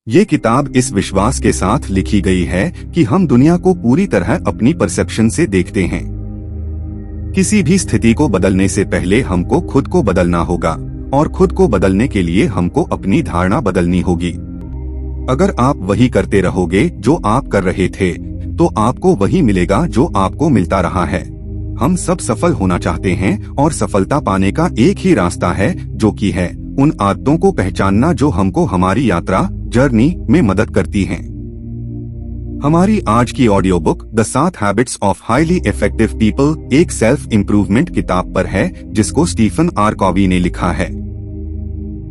ये किताब इस विश्वास के साथ लिखी गई है कि हम दुनिया को पूरी तरह अपनी परसेप्शन से देखते हैं। किसी भी स्थिति को बदलने से पहले हमको खुद को बदलना होगा और खुद को बदलने के लिए हमको अपनी धारणा बदलनी होगी। अगर आप वही करते रहोगे जो आप कर रहे थे, तो आपको वही मिलेगा जो आपको मिलता रहा है। हम सब सफल होना चाहते हैं और सफलता पाने का एक ही रास्ता है, जो कि है उन आदतों को पहचानना जो हमको हमारी यात्रा जर्नी में मदद करती हैं। हमारी आज की audio book the 7 habits of highly effective people एक सेल्फ इम्प्रूवमेंट किताब पर है, जिसको स्टीफन आर कॉवी ने लिखा है।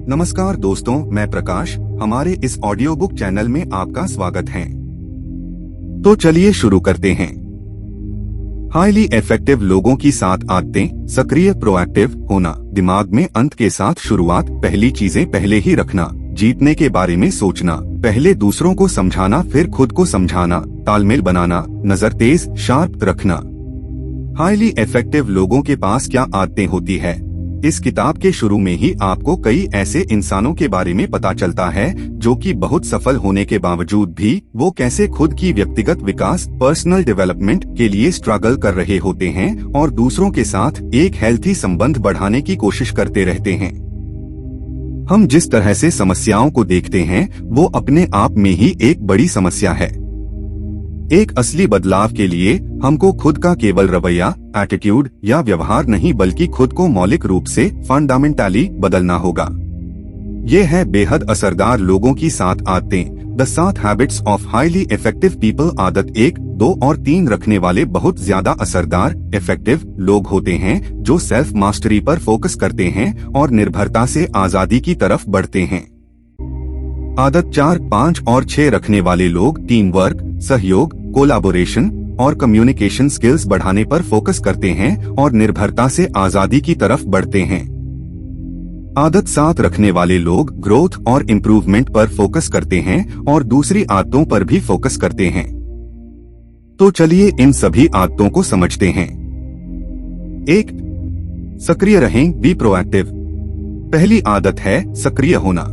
नमस्कार दोस्तों, मैं प्रकाश। हमारे इस ऑडियो बुक चैनल में आपका स्वागत है। तो चलिए शुरू करते हैं। हाईली इफेक्टिव लोगों की 7 आदतें। सक्रिय प्रोएक्टिव होना, दिमाग में अंत के साथ शुरुआत, पहली चीजें पहले ही रखना, जीतने के बारे में सोचना, पहले दूसरों को समझाना फिर खुद को समझाना, तालमेल बनाना, नजर तेज शार्प रखना। हाईली इफेक्टिव लोगों के पास क्या आदतें होती है? इस किताब के शुरू में ही आपको कई ऐसे इंसानों के बारे में पता चलता है जो कि बहुत सफल होने के बावजूद भी वो कैसे खुद की व्यक्तिगत विकास पर्सनल डेवलपमेंट के लिए स्ट्रगल कर रहे होते हैं और दूसरों के साथ एक हेल्थी संबंध बढ़ाने की कोशिश करते रहते हैं। हम जिस तरह से समस्याओं को देखते हैं वो अपने आप में ही एक बड़ी समस्या है। एक असली बदलाव के लिए हमको खुद का केवल रवैया, एटीट्यूड या व्यवहार नहीं, बल्कि खुद को मौलिक रूप से फंडामेंटली बदलना होगा। ये है बेहद असरदार लोगों की 7 आदतें। The 7 habits of highly effective people. आदत 1, 2 और 3 रखने वाले बहुत ज्यादा असरदार इफेक्टिव लोग होते हैं जो सेल्फ मास्टरी पर फोकस करते हैं और निर्भरता से आजादी की तरफ बढ़ते हैं। आदत 4, 5 और 6 रखने वाले लोग टीम वर्क, सहयोग, कोलैबोरेशन और कम्युनिकेशन स्किल्स बढ़ाने पर फोकस करते हैं और निर्भरता से आजादी की तरफ बढ़ते हैं। आदत 7 रखने वाले लोग ग्रोथ और इम्प्रूवमेंट पर फोकस करते हैं और दूसरी आदतों पर भी फोकस करते हैं। तो चलिए इन सभी आदतों को समझते हैं। 1. सक्रिय रहें, बी प्रोएक्टिव। पहली आदत है सक्रिय होना।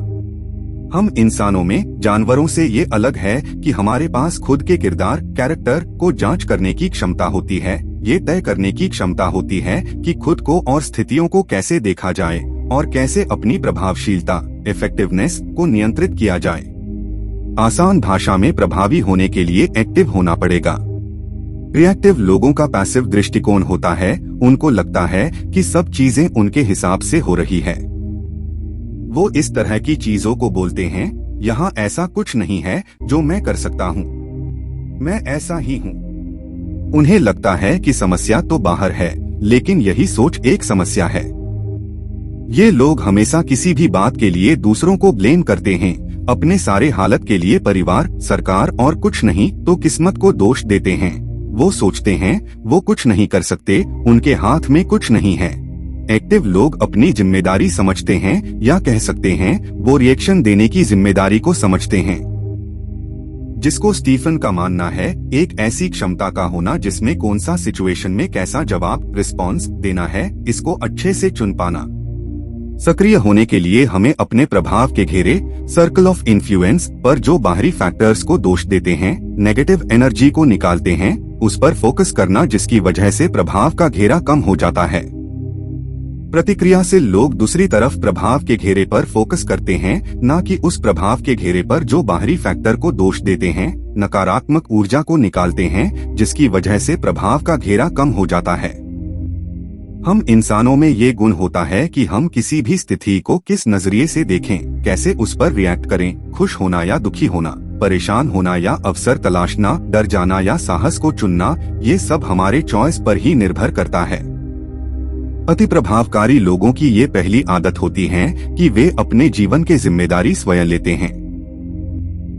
हम इंसानों में जानवरों से ये अलग है कि हमारे पास खुद के किरदार कैरेक्टर को जांच करने की क्षमता होती है। ये तय करने की क्षमता होती है कि खुद को और स्थितियों को कैसे देखा जाए और कैसे अपनी प्रभावशीलता इफेक्टिवनेस को नियंत्रित किया जाए। आसान भाषा में प्रभावी होने के लिए एक्टिव होना पड़ेगा। रिएक्टिव लोगों का पैसिव दृष्टिकोण होता है। उनको लगता है कि सब चीजें उनके हिसाब से हो रही है। वो इस तरह की चीजों को बोलते हैं, यहाँ ऐसा कुछ नहीं है जो मैं कर सकता हूँ, मैं ऐसा ही हूँ। उन्हें लगता है कि समस्या तो बाहर है, लेकिन यही सोच एक समस्या है। ये लोग हमेशा किसी भी बात के लिए दूसरों को ब्लेम करते हैं। अपने सारे हालत के लिए परिवार, सरकार और कुछ नहीं तो किस्मत को दोष देते हैं। वो सोचते हैं वो कुछ नहीं कर सकते, उनके हाथ में कुछ नहीं है। एक्टिव लोग अपनी जिम्मेदारी समझते हैं, या कह सकते हैं वो रिएक्शन देने की जिम्मेदारी को समझते हैं, जिसको स्टीफन का मानना है एक ऐसी क्षमता का होना जिसमें कौन सा सिचुएशन में कैसा जवाब रिस्पॉन्स देना है, इसको अच्छे से चुन पाना। सक्रिय होने के लिए हमें अपने प्रभाव के घेरे सर्कल ऑफ इन्फ्लुएंस पर जो बाहरी फैक्टर्स को दोष देते हैं, नेगेटिव एनर्जी को निकालते हैं, उस पर फोकस करना, जिसकी वजह से प्रभाव का घेरा कम हो जाता है। प्रतिक्रिया से लोग दूसरी तरफ प्रभाव के घेरे पर फोकस करते हैं, न कि उस प्रभाव के घेरे पर जो बाहरी फैक्टर को दोष देते हैं। नकारात्मक ऊर्जा को निकालते हैं, जिसकी वजह से प्रभाव का घेरा कम हो जाता है। हम इंसानों में ये गुण होता है कि हम किसी भी स्थिति को किस नजरिए से देखें, कैसे उस पर रिएक्ट करें, खुश होना या दुखी होना, परेशान होना या अवसर तलाशना, डर जाना या साहस को चुनना, ये सब हमारे चॉइस पर ही निर्भर करता है। अति प्रभावकारी लोगों की ये पहली आदत होती है कि वे अपने जीवन की जिम्मेदारी स्वयं लेते हैं,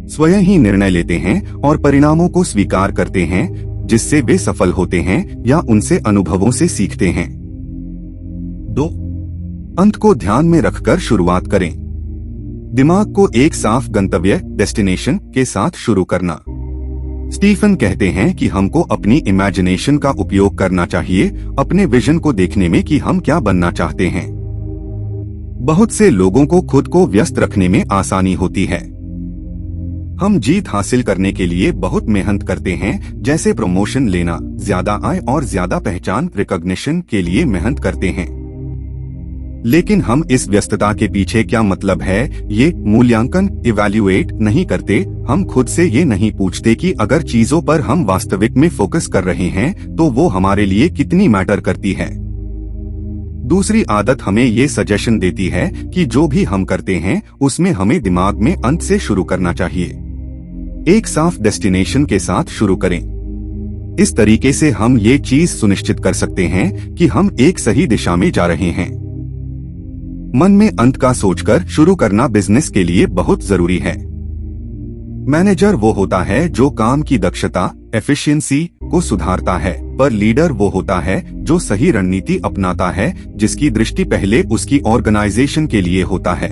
स्वयं ही निर्णय लेते हैं और परिणामों को स्वीकार करते हैं, जिससे वे सफल होते हैं या उनसे अनुभवों से सीखते हैं। 2. अंत को ध्यान में रखकर शुरुआत करें। दिमाग को एक साफ गंतव्य डेस्टिनेशन के साथ शुरू करना। स्टीफन कहते हैं कि हमको अपनी इमेजिनेशन का उपयोग करना चाहिए अपने विजन को देखने में कि हम क्या बनना चाहते हैं। बहुत से लोगों को खुद को व्यस्त रखने में आसानी होती है। हम जीत हासिल करने के लिए बहुत मेहनत करते हैं, जैसे प्रमोशन लेना, ज्यादा आय और ज्यादा पहचान, रिकॉग्निशन के लिए मेहनत करते हैं। लेकिन हम इस व्यस्तता के पीछे क्या मतलब है, ये मूल्यांकन इवैल्यूएट नहीं करते। हम खुद से ये नहीं पूछते कि अगर चीजों पर हम वास्तविक में फोकस कर रहे हैं तो वो हमारे लिए कितनी मैटर करती है। दूसरी आदत हमें ये सजेशन देती है कि जो भी हम करते हैं उसमें हमें दिमाग में अंत से शुरू करना चाहिए। एक साफ डेस्टिनेशन के साथ शुरू करें। इस तरीके से हम ये चीज सुनिश्चित कर सकते हैं कि हम एक सही दिशा में जा रहे हैं। मन में अंत का सोचकर शुरू करना बिजनेस के लिए बहुत जरूरी है। मैनेजर वो होता है जो काम की दक्षता, एफिशिएंसी को सुधारता है, पर लीडर वो होता है जो सही रणनीति अपनाता है, जिसकी दृष्टि पहले उसकी ऑर्गेनाइजेशन के लिए होता है।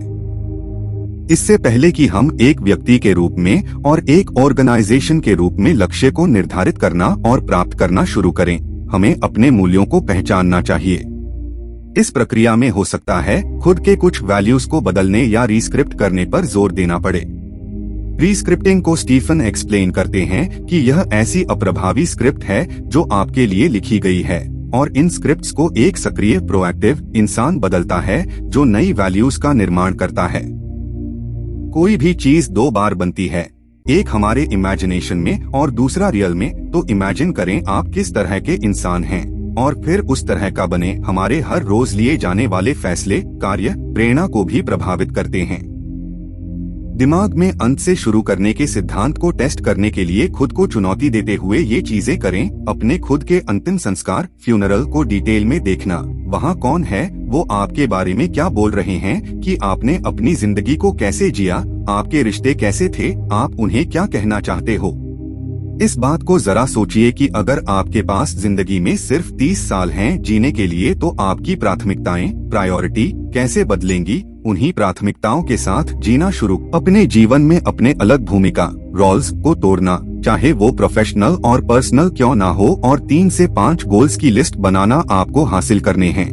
इससे पहले कि हम एक व्यक्ति के रूप में और एक ऑर्गेनाइजेशन के रूप में लक्ष्य को निर्धारित करना और प्राप्त करना शुरू करें, हमें अपने मूल्यों को पहचानना चाहिए। इस प्रक्रिया में हो सकता है खुद के कुछ वैल्यूज को बदलने या रीस्क्रिप्ट करने पर जोर देना पड़े। रीस्क्रिप्टिंग को स्टीफन एक्सप्लेन करते हैं कि यह ऐसी अप्रभावी स्क्रिप्ट है जो आपके लिए लिखी गई है, और इन स्क्रिप्ट्स को एक सक्रिय प्रोएक्टिव इंसान बदलता है जो नई वैल्यूज का निर्माण करता है। कोई भी चीज दो बार बनती है, एक हमारे इमेजिनेशन में और दूसरा रियल में। तो इमेजिन करें आप किस तरह के इंसान हैं और फिर उस तरह का बने। हमारे हर रोज लिए जाने वाले फैसले, कार्य, प्रेरणा को भी प्रभावित करते हैं। दिमाग में अंत से शुरू करने के सिद्धांत को टेस्ट करने के लिए खुद को चुनौती देते हुए ये चीजें करें। अपने खुद के अंतिम संस्कार, फ्यूनरल को डिटेल में देखना। वहाँ कौन है, वो आपके बारे में क्या बोल रहे हैं, कि आपने अपनी जिंदगी को कैसे जिया, आपके रिश्ते कैसे थे, आप उन्हें क्या कहना चाहते हो। इस बात को जरा सोचिए कि अगर आपके पास जिंदगी में सिर्फ 30 साल हैं जीने के लिए, तो आपकी प्राथमिकताएं, प्रायोरिटी कैसे बदलेंगी। उन्हीं प्राथमिकताओं के साथ जीना शुरू। अपने जीवन में अपने अलग भूमिका, रोल्स को तोड़ना, चाहे वो प्रोफेशनल और पर्सनल क्यों ना हो, और 3 से 5 गोल्स की लिस्ट बनाना आपको हासिल करने हैं।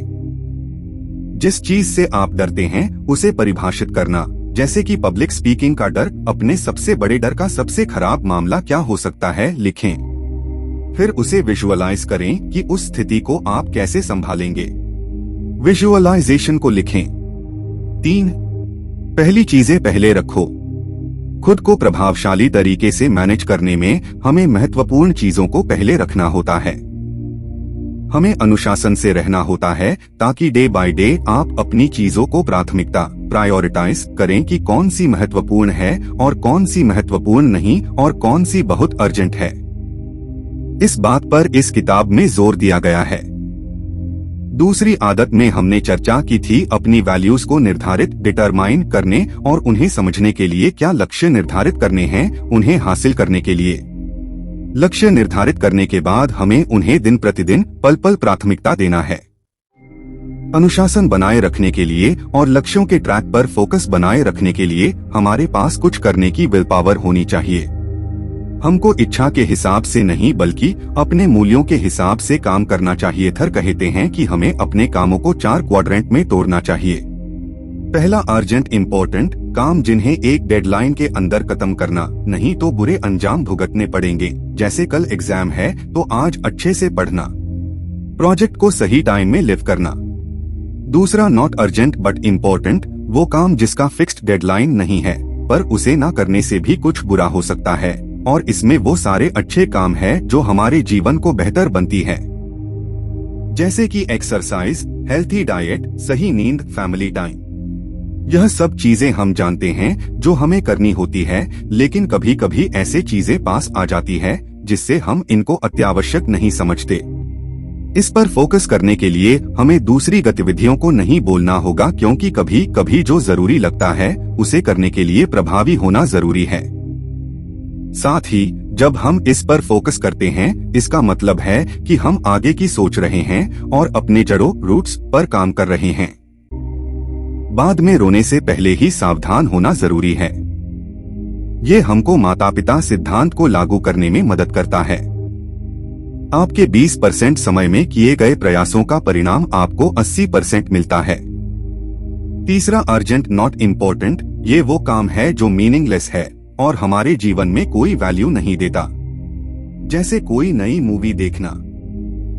जिस चीज से आप डरते हैं उसे परिभाषित करना, जैसे कि पब्लिक स्पीकिंग का डर। अपने सबसे बड़े डर का सबसे खराब मामला क्या हो सकता है, लिखें। फिर उसे विजुअलाइज करें कि उस स्थिति को आप कैसे संभालेंगे। विजुअलाइजेशन को लिखें। 3. पहली चीजें पहले रखो। खुद को प्रभावशाली तरीके से मैनेज करने में हमें महत्वपूर्ण चीजों को पहले रखना होता है। हमें अनुशासन से रहना होता है ताकि डे बाय डे आप अपनी चीजों को प्रायोरिटाइज करें कि कौन सी महत्वपूर्ण है और कौन सी महत्वपूर्ण नहीं, और कौन सी बहुत अर्जेंट है। इस बात पर इस किताब में जोर दिया गया है। दूसरी आदत में हमने चर्चा की थी अपनी वैल्यूज को निर्धारित, डिटरमाइन करने और उन्हें समझने के लिए क्या लक्ष्य निर्धारित करने हैं। उन्हें हासिल करने के लिए लक्ष्य निर्धारित करने के बाद हमें उन्हें दिन प्रतिदिन पल पल प्राथमिकता देना है। अनुशासन बनाए रखने के लिए और लक्ष्यों के ट्रैक पर फोकस बनाए रखने के लिए हमारे पास कुछ करने की विल पावर होनी चाहिए। हमको इच्छा के हिसाब से नहीं बल्कि अपने मूल्यों के हिसाब से काम करना चाहिए। थर कहते हैं कि हमें अपने कामों को 4 क्वाड्रेंट में तोड़ना चाहिए। पहला, अर्जेंट इम्पोर्टेंट काम, जिन्हें एक डेडलाइन के अंदर खत्म करना, नहीं तो बुरे अंजाम भुगतने पड़ेंगे। जैसे कल एग्जाम है तो आज अच्छे से पढ़ना, प्रोजेक्ट को सही टाइम में लिव करना। दूसरा, नॉट अर्जेंट बट इम्पोर्टेंट, वो काम जिसका फिक्स्ड डेडलाइन नहीं है पर उसे ना करने से भी कुछ बुरा हो सकता है, और इसमें वो सारे अच्छे काम हैं जो हमारे जीवन को बेहतर बनती है, जैसे कि एक्सरसाइज, हेल्थी डाइट, सही नींद, फैमिली टाइम। यह सब चीजें हम जानते हैं जो हमें करनी होती है, लेकिन कभी कभी ऐसे चीजें पास आ जाती है जिससे हम इनको अत्यावश्यक नहीं समझते। इस पर फोकस करने के लिए हमें दूसरी गतिविधियों को नहीं बोलना होगा, क्योंकि कभी कभी जो जरूरी लगता है उसे करने के लिए प्रभावी होना जरूरी है। साथ ही जब हम इस पर फोकस करते हैं, इसका मतलब है कि हम आगे की सोच रहे हैं और अपने जड़ों, रूट्स पर काम कर रहे हैं। बाद में रोने से पहले ही सावधान होना जरूरी है। ये हमको माता पिता सिद्धांत को लागू करने में मदद करता है। आपके 20% समय में किए गए प्रयासों का परिणाम आपको 80% मिलता है। तीसरा, अर्जेंट नॉट इम्पोर्टेंट, ये वो काम है जो मीनिंगलेस है, और हमारे जीवन में कोई वैल्यू नहीं देता। जैसे कोई नई मूवी देखना।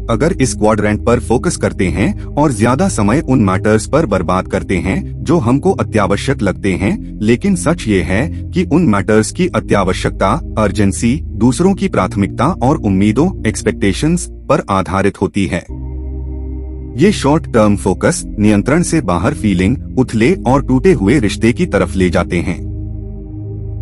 अगर इस क्वाड्रेंट पर फोकस करते हैं और ज्यादा समय उन मैटर्स पर बर्बाद करते हैं जो हमको अत्यावश्यक लगते हैं, लेकिन सच ये है कि उन मैटर्स की अत्यावश्यकता, अर्जेंसी, दूसरों की प्राथमिकता और उम्मीदों, एक्सपेक्टेशंस पर आधारित होती है। ये शॉर्ट टर्म फोकस नियंत्रण से बाहर फीलिंग, उथले और टूटे हुए रिश्ते की तरफ ले जाते हैं।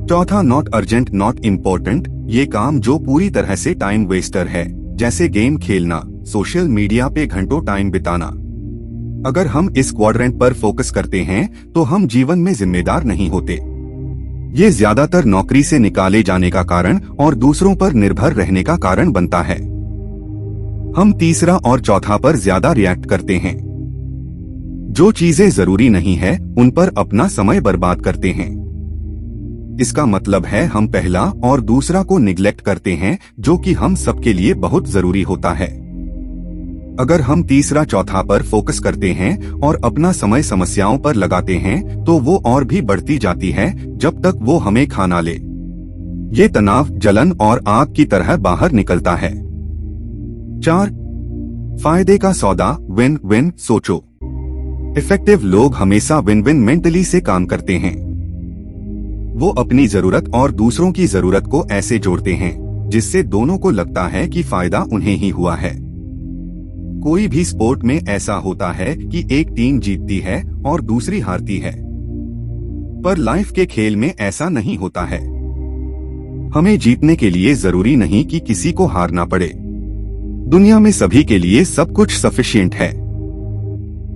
चौथा, नॉट अर्जेंट नॉट इम्पोर्टेंट। ये काम जो पूरी तरह से टाइम वेस्टर है, जैसे गेम खेलना, सोशल मीडिया पे घंटों टाइम बिताना। अगर हम इस क्वाड्रेंट पर फोकस करते हैं तो हम जीवन में जिम्मेदार नहीं होते। ये ज्यादातर नौकरी से निकाले जाने का कारण और दूसरों पर निर्भर रहने का कारण बनता है। हम तीसरा और चौथा पर ज्यादा रिएक्ट करते हैं। जो चीजें जरूरी नहीं है उन पर अपना समय बर्बाद करते हैं। इसका मतलब है हम पहला और दूसरा को निग्लेक्ट करते हैं, जो कि हम सबके लिए बहुत जरूरी होता है। अगर हम तीसरा चौथा पर फोकस करते हैं और अपना समय समस्याओं पर लगाते हैं तो वो और भी बढ़ती जाती है जब तक वो हमें खा ना ले। ये तनाव, जलन और आग की तरह बाहर निकलता है। 4, फायदे का सौदा, विन विन सोचो। इफेक्टिव लोग हमेशा विन विन मेंटली से काम करते हैं। वो अपनी जरूरत और दूसरों की जरूरत को ऐसे जोड़ते हैं जिससे दोनों को लगता है कि फायदा उन्हें ही हुआ है। कोई भी स्पोर्ट में ऐसा होता है कि एक टीम जीतती है और दूसरी हारती है, पर लाइफ के खेल में ऐसा नहीं होता है। हमें जीतने के लिए जरूरी नहीं कि किसी को हारना पड़े। दुनिया में सभी के लिए सब कुछ सफिशिएंट है।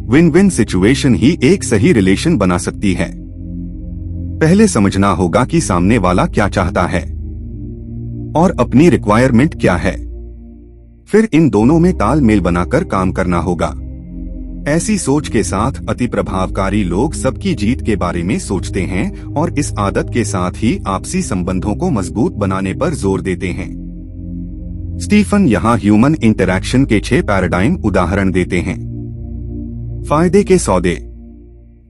विन विन सिचुएशन ही एक सही रिलेशन बना सकती है। पहले समझना होगा कि सामने वाला क्या चाहता है और अपनी रिक्वायरमेंट क्या है। फिर इन दोनों में तालमेल बनाकर काम करना होगा। ऐसी सोच के साथ अति प्रभावकारी लोग सबकी जीत के बारे में सोचते हैं और इस आदत के साथ ही आपसी संबंधों को मजबूत बनाने पर जोर देते हैं। स्टीफन यहाँ ह्यूमन इंटरैक्शन के 6 पैराडाइम उदाहरण देते हैं। फायदे के सौदे।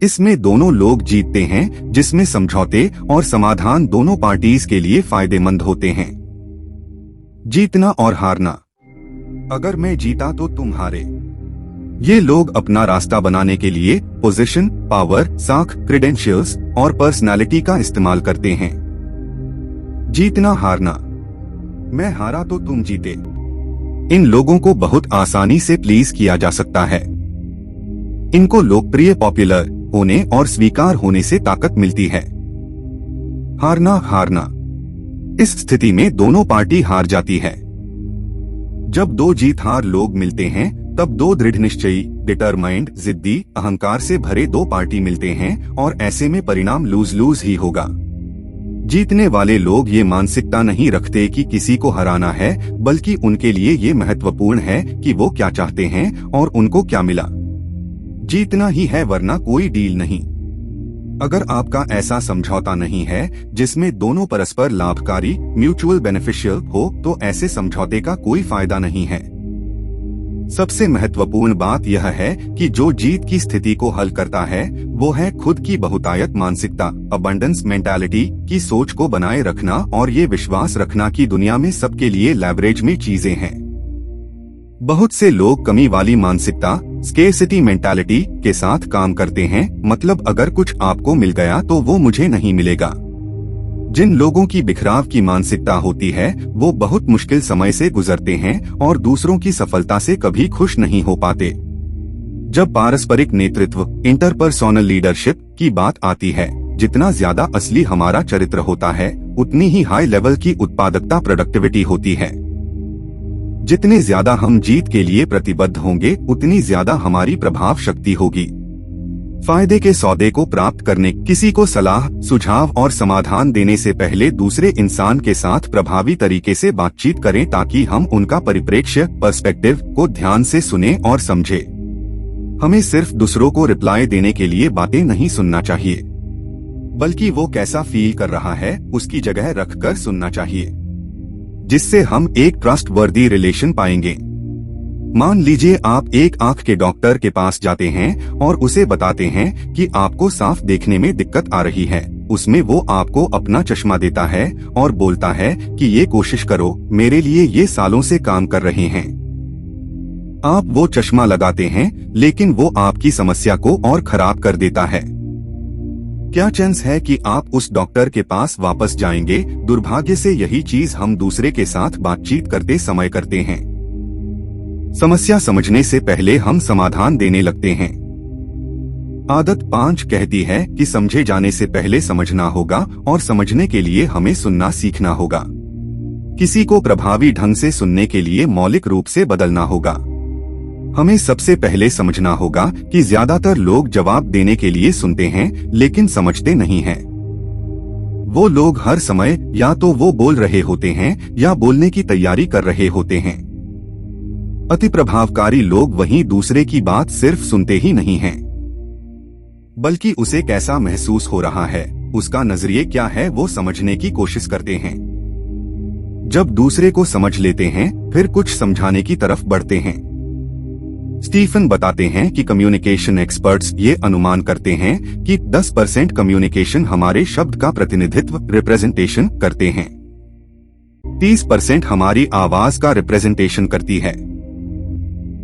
इसमें दोनों लोग जीतते हैं, जिसमें समझौते और समाधान दोनों पार्टीज के लिए फायदेमंद होते हैं। जीतना और हारना। अगर मैं जीता तो तुम हारे। ये लोग अपना रास्ता बनाने के लिए पोजीशन, पावर, साख, क्रेडेंशियल्स और पर्सनालिटी का इस्तेमाल करते हैं। जीतना हारना। मैं हारा तो तुम जीते। इन लोगों को बहुत आसानी से प्लीज किया जा सकता है। इनको लोकप्रिय, पॉपुलर होने और स्वीकार होने से ताकत मिलती है। हारना हारना। इस स्थिति में दोनों पार्टी हार जाती है। जब दो जीत हार लोग मिलते हैं तब दो दृढ़ निश्चयी, डिटरमाइंड, जिद्दी, अहंकार से भरे दो पार्टी मिलते हैं और ऐसे में परिणाम लूज लूज ही होगा। जीतने वाले लोग ये मानसिकता नहीं रखते कि किसी को हराना है, बल्कि उनके लिए ये महत्वपूर्ण है कि वो क्या चाहते हैं और उनको क्या मिला। जीतना ही है, वरना कोई डील नहीं। अगर आपका ऐसा समझौता नहीं है जिसमें दोनों परस्पर लाभकारी, म्यूचुअल बेनिफिशियल हो, तो ऐसे समझौते का कोई फायदा नहीं है। सबसे महत्वपूर्ण बात यह है कि जो जीत की स्थिति को हल करता है वो है खुद की बहुतायत मानसिकता, अबंडेंस मेंटालिटी की सोच को बनाए रखना और ये विश्वास रखना कि दुनिया में सबके लिए लेवरेज में चीजें हैं। बहुत से लोग कमी वाली मानसिकता, स्केर्सिटी मेंटालिटी के साथ काम करते हैं, मतलब अगर कुछ आपको मिल गया तो वो मुझे नहीं मिलेगा। जिन लोगों की बिखराव की मानसिकता होती है वो बहुत मुश्किल समय से गुजरते हैं और दूसरों की सफलता से कभी खुश नहीं हो पाते। जब पारस्परिक नेतृत्व, इंटरपर्सोनल लीडरशिप की बात आती है, जितना ज्यादा असली हमारा चरित्र होता है उतनी ही हाई लेवल की उत्पादकता, प्रोडक्टिविटी होती है। जितने ज्यादा हम जीत के लिए प्रतिबद्ध होंगे उतनी ज्यादा हमारी प्रभाव शक्ति होगी। फायदे के सौदे को प्राप्त करने, किसी को सलाह, सुझाव और समाधान देने से पहले दूसरे इंसान के साथ प्रभावी तरीके से बातचीत करें ताकि हम उनका परिप्रेक्ष्य, पर्सपेक्टिव को ध्यान से सुने और समझे। हमें सिर्फ दूसरों को रिप्लाई देने के लिए बातें नहीं सुनना चाहिए, बल्कि वो कैसा फील कर रहा है उसकी जगह रखकर सुनना चाहिए, जिससे हम एक ट्रस्टवर्दी रिलेशन पाएंगे। मान लीजिए आप एक आंख के डॉक्टर के पास जाते हैं और उसे बताते हैं कि आपको साफ देखने में दिक्कत आ रही है। उसमें वो आपको अपना चश्मा देता है और बोलता है कि ये कोशिश करो, मेरे लिए ये सालों से काम कर रहे हैं। आप वो चश्मा लगाते हैं, लेकिन वो आपकी समस्या को और खराब कर देता है। क्या चांस है कि आप उस डॉक्टर के पास वापस जाएंगे? दुर्भाग्य से यही चीज हम दूसरे के साथ बातचीत करते समय करते हैं। समस्या समझने से पहले हम समाधान देने लगते हैं। आदत 5 कहती है कि समझे जाने से पहले समझना होगा और समझने के लिए हमें सुनना सीखना होगा। किसी को प्रभावी ढंग से सुनने के लिए मौलिक रूप से बदलना होगा। हमें सबसे पहले समझना होगा कि ज्यादातर लोग जवाब देने के लिए सुनते हैं, लेकिन समझते नहीं हैं। वो लोग हर समय या तो वो बोल रहे होते हैं या बोलने की तैयारी कर रहे होते हैं। अति प्रभावकारी लोग वहीं दूसरे की बात सिर्फ सुनते ही नहीं हैं, बल्कि उसे कैसा महसूस हो रहा है, उसका नजरिए क्या है, वो समझने की कोशिश करते हैं। जब दूसरे को समझ लेते हैं, फिर कुछ समझाने की तरफ बढ़ते हैं। स्टीफन बताते हैं कि कम्युनिकेशन एक्सपर्ट्स ये अनुमान करते हैं कि 10% कम्युनिकेशन हमारे शब्द का प्रतिनिधित्व रिप्रेजेंटेशन करते हैं, 30% हमारी आवाज का रिप्रेजेंटेशन करती है,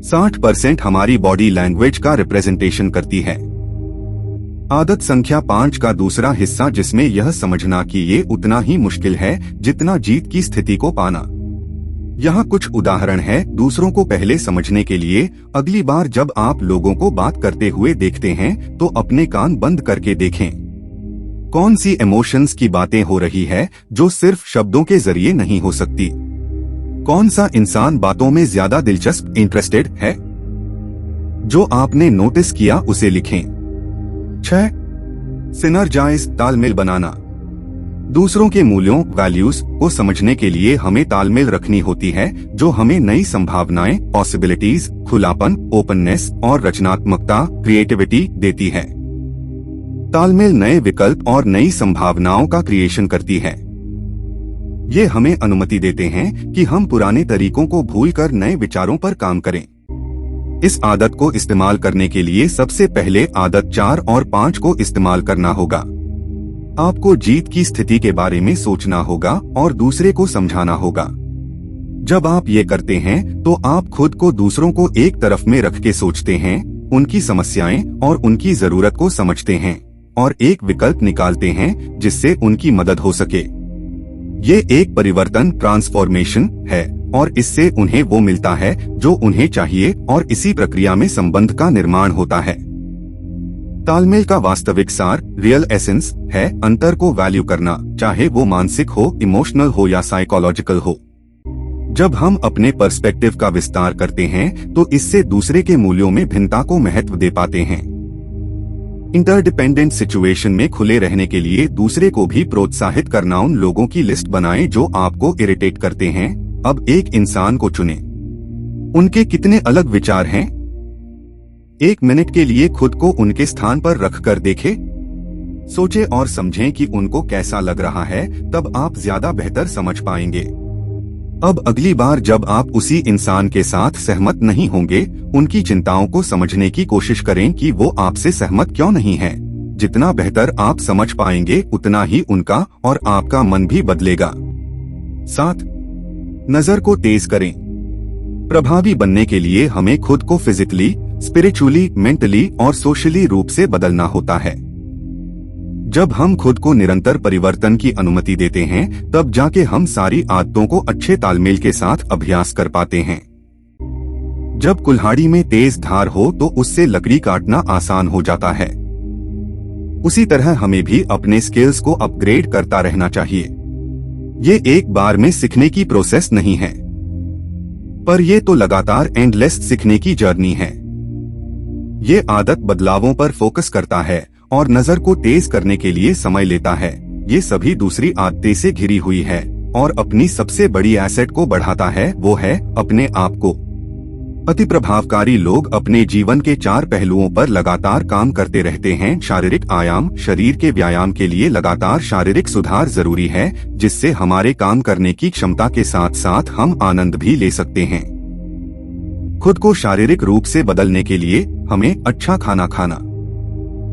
60% हमारी बॉडी लैंग्वेज का रिप्रेजेंटेशन करती है। आदत संख्या 5 का दूसरा हिस्सा, जिसमें यह समझना कि ये उतना ही मुश्किल है जितना जीत की स्थिति को पाना। यहाँ कुछ उदाहरण है दूसरों को पहले समझने के लिए। अगली बार जब आप लोगों को बात करते हुए देखते हैं, तो अपने कान बंद करके देखें। कौन सी इमोशंस की बातें हो रही है जो सिर्फ शब्दों के जरिए नहीं हो सकती? कौन सा इंसान बातों में ज्यादा दिलचस्प इंटरेस्टेड है? जो आपने नोटिस किया उसे लिखें। 6. सिनर्जाइज, तालमेल बनाना। दूसरों के मूल्यों वैल्यूज को समझने के लिए हमें तालमेल रखनी होती है, जो हमें नई संभावनाएं, पॉसिबिलिटीज, खुलापन, ओपननेस और रचनात्मकता, क्रिएटिविटी देती है। तालमेल नए विकल्प और नई संभावनाओं का क्रिएशन करती है। ये हमें अनुमति देते हैं कि हम पुराने तरीकों को भूलकर नए विचारों पर काम करें। इस आदत को इस्तेमाल करने के लिए सबसे पहले आदत 4 और 5 को इस्तेमाल करना होगा। आपको जीत की स्थिति के बारे में सोचना होगा और दूसरे को समझाना होगा। जब आप ये करते हैं, तो आप खुद को दूसरों को एक तरफ में रख के सोचते हैं, उनकी समस्याएं और उनकी जरूरत को समझते हैं और एक विकल्प निकालते हैं जिससे उनकी मदद हो सके। ये एक परिवर्तन, ट्रांसफॉर्मेशन है और इससे उन्हें वो मिलता है जो उन्हें चाहिए और इसी प्रक्रिया में संबंध का निर्माण होता है। तालमेल का वास्तविक सार, रियल एसेंस, है अंतर को वैल्यू करना, चाहे वो मानसिक हो, इमोशनल हो या साइकोलॉजिकल हो। जब हम अपने पर्सपेक्टिव का विस्तार करते हैं, तो इससे दूसरे के मूल्यों में भिन्नता को महत्व दे पाते हैं। इंटरडिपेंडेंट सिचुएशन में खुले रहने के लिए दूसरे को भी प्रोत्साहित करना। उन लोगों की लिस्ट बनाएं जो आपको इरिटेट करते हैं। अब एक इंसान को चुनें। उनके कितने अलग विचार हैं? 1 मिनट के लिए खुद को उनके स्थान पर रखकर देखें। सोचें और समझें कि उनको कैसा लग रहा है, तब आप ज्यादा बेहतर समझ पाएंगे। अब अगली बार जब आप उसी इंसान के साथ सहमत नहीं होंगे, उनकी चिंताओं को समझने की कोशिश करें कि वो आपसे सहमत क्यों नहीं है। जितना बेहतर आप समझ पाएंगे, उतना ही उनका और आपका मन भी बदलेगा। 7. नजर को तेज करें। प्रभावी बनने के लिए हमें खुद को फिजिकली, स्पिरिचुअली, मेंटली और सोशली रूप से बदलना होता है। जब हम खुद को निरंतर परिवर्तन की अनुमति देते हैं, तब जाके हम सारी आदतों को अच्छे तालमेल के साथ अभ्यास कर पाते हैं। जब कुल्हाड़ी में तेज धार हो, तो उससे लकड़ी काटना आसान हो जाता है। उसी तरह हमें भी अपने स्किल्स को अपग्रेड करता रहना चाहिए। ये एक बार में सीखने की प्रोसेस नहीं है, पर ये तो लगातार एंडलेस सीखने की जर्नी है। ये आदत बदलावों पर फोकस करता है और नजर को तेज करने के लिए समय लेता है। ये सभी दूसरी आदतें से घिरी हुई है और अपनी सबसे बड़ी एसेट को बढ़ाता है, वो है अपने आप को। अति प्रभावकारी लोग अपने जीवन के 4 पहलुओं पर लगातार काम करते रहते हैं। शारीरिक आयाम, शरीर के व्यायाम के लिए लगातार शारीरिक सुधार जरूरी है, जिससे हमारे काम करने की क्षमता के साथ साथ हम आनंद भी ले सकते हैं। खुद को शारीरिक रूप से बदलने के लिए हमें अच्छा खाना खाना,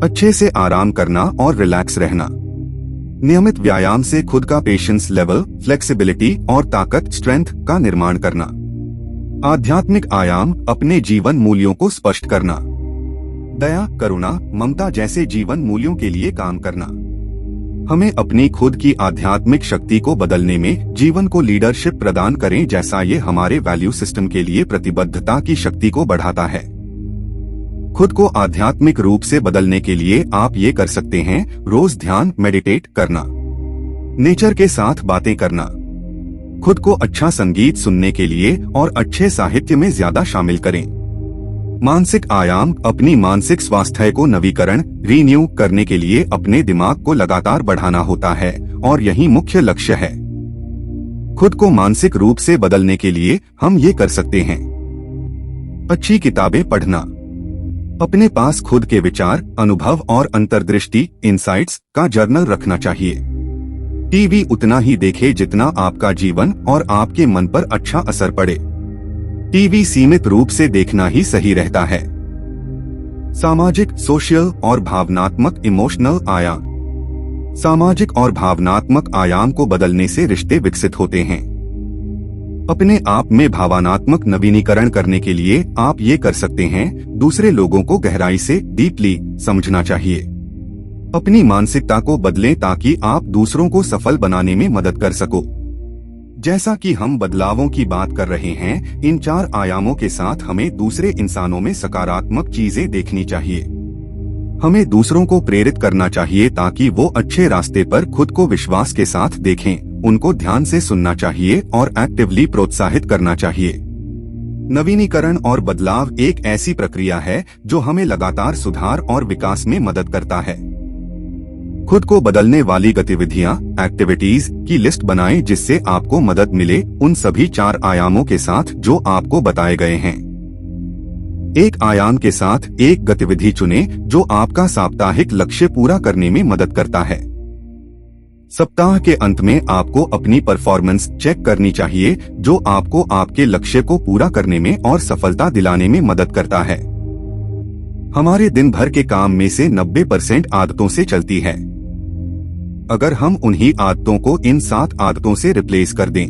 अच्छे से आराम करना और रिलैक्स रहना, नियमित व्यायाम से खुद का पेशेंस लेवल, फ्लेक्सिबिलिटी और ताकत स्ट्रेंथ का निर्माण करना। आध्यात्मिक आयाम, अपने जीवन मूल्यों को स्पष्ट करना। दया, करुणा, ममता जैसे जीवन मूल्यों के लिए काम करना। हमें अपनी खुद की आध्यात्मिक शक्ति को बदलने में जीवन को लीडरशिप प्रदान करें, जैसा ये हमारे वैल्यू सिस्टम के लिए प्रतिबद्धता की शक्ति को बढ़ाता है। खुद को आध्यात्मिक रूप से बदलने के लिए आप ये कर सकते हैं: रोज ध्यान, मेडिटेट करना, नेचर के साथ बातें करना, खुद को अच्छा संगीत सुनने के लिए और अच्छे साहित्य में ज्यादा शामिल करें। मानसिक आयाम, अपनी मानसिक स्वास्थ्य को नवीकरण, रीन्यू करने के लिए अपने दिमाग को लगातार बढ़ाना होता है और यही मुख्य लक्ष्य है। खुद को मानसिक रूप से बदलने के लिए हम ये कर सकते हैं: अच्छी किताबें पढ़ना, अपने पास खुद के विचार, अनुभव और अंतर्दृष्टि, इंसाइट्स का जर्नल रखना चाहिए। टीवी उतना ही देखें जितना आपका जीवन और आपके मन पर अच्छा असर पड़े। टीवी सीमित रूप से देखना ही सही रहता है। सामाजिक, सोशल और भावनात्मक इमोशनल आयाम। सामाजिक और भावनात्मक आयाम को बदलने से रिश्ते विकसित होते हैं। अपने आप में भावनात्मक नवीनीकरण करने के लिए आप ये कर सकते हैं: दूसरे लोगों को गहराई से, डीपली समझना चाहिए। अपनी मानसिकता को बदलें ताकि आप दूसरों को सफल बनाने में मदद कर सको। जैसा कि हम बदलावों की बात कर रहे हैं, इन 4 आयामों के साथ हमें दूसरे इंसानों में सकारात्मक चीजें देखनी चाहिए। हमें दूसरों को प्रेरित करना चाहिए ताकि वो अच्छे रास्ते पर खुद को विश्वास के साथ देखें। उनको ध्यान से सुनना चाहिए और एक्टिवली प्रोत्साहित करना चाहिए। नवीनीकरण और बदलाव एक ऐसी प्रक्रिया है जो हमें लगातार सुधार और विकास में मदद करता है। खुद को बदलने वाली गतिविधियां, एक्टिविटीज की लिस्ट बनाएं जिससे आपको मदद मिले उन सभी 4 आयामों के साथ जो आपको बताए गए हैं। एक आयाम के साथ एक गतिविधि चुनें जो आपका साप्ताहिक लक्ष्य पूरा करने में मदद करता है। सप्ताह के अंत में आपको अपनी परफॉर्मेंस चेक करनी चाहिए जो आपको आपके लक्ष्य को पूरा करने में और सफलता दिलाने में मदद करता है। हमारे दिन भर के काम में से 90% आदतों से चलती है। अगर हम उन्हीं आदतों को इन 7 आदतों से रिप्लेस कर दें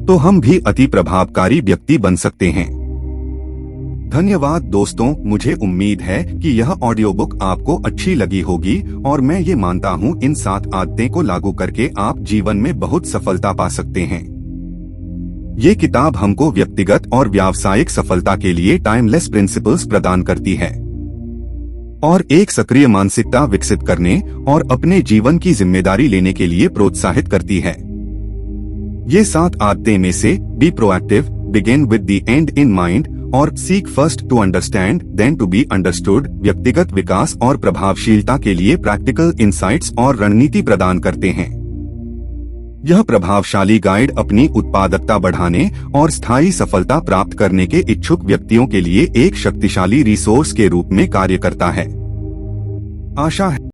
तो हम भी अति प्रभावकारी व्यक्ति बन सकते हैं। धन्यवाद दोस्तों, मुझे उम्मीद है कि यह ऑडियो बुक आपको अच्छी लगी होगी और मैं ये मानता हूँ इन 7 आदतें को लागू करके आप जीवन में बहुत सफलता पा सकते हैं। ये किताब हमको व्यक्तिगत और व्यावसायिक सफलता के लिए टाइमलेस प्रिंसिपल्स प्रदान करती है और एक सक्रिय मानसिकता विकसित करने और अपने जीवन की जिम्मेदारी लेने के लिए प्रोत्साहित करती है। ये 7 आदतें में से be proactive, begin with the end in mind और seek first to understand then to be understood व्यक्तिगत विकास और प्रभावशीलता के लिए प्रैक्टिकल इंसाइट्स और रणनीति प्रदान करते हैं। यह प्रभावशाली गाइड अपनी उत्पादकता बढ़ाने और स्थायी सफलता प्राप्त करने के इच्छुक व्यक्तियों के लिए एक शक्तिशाली रिसोर्स के रूप में कार्य करता है। आशा है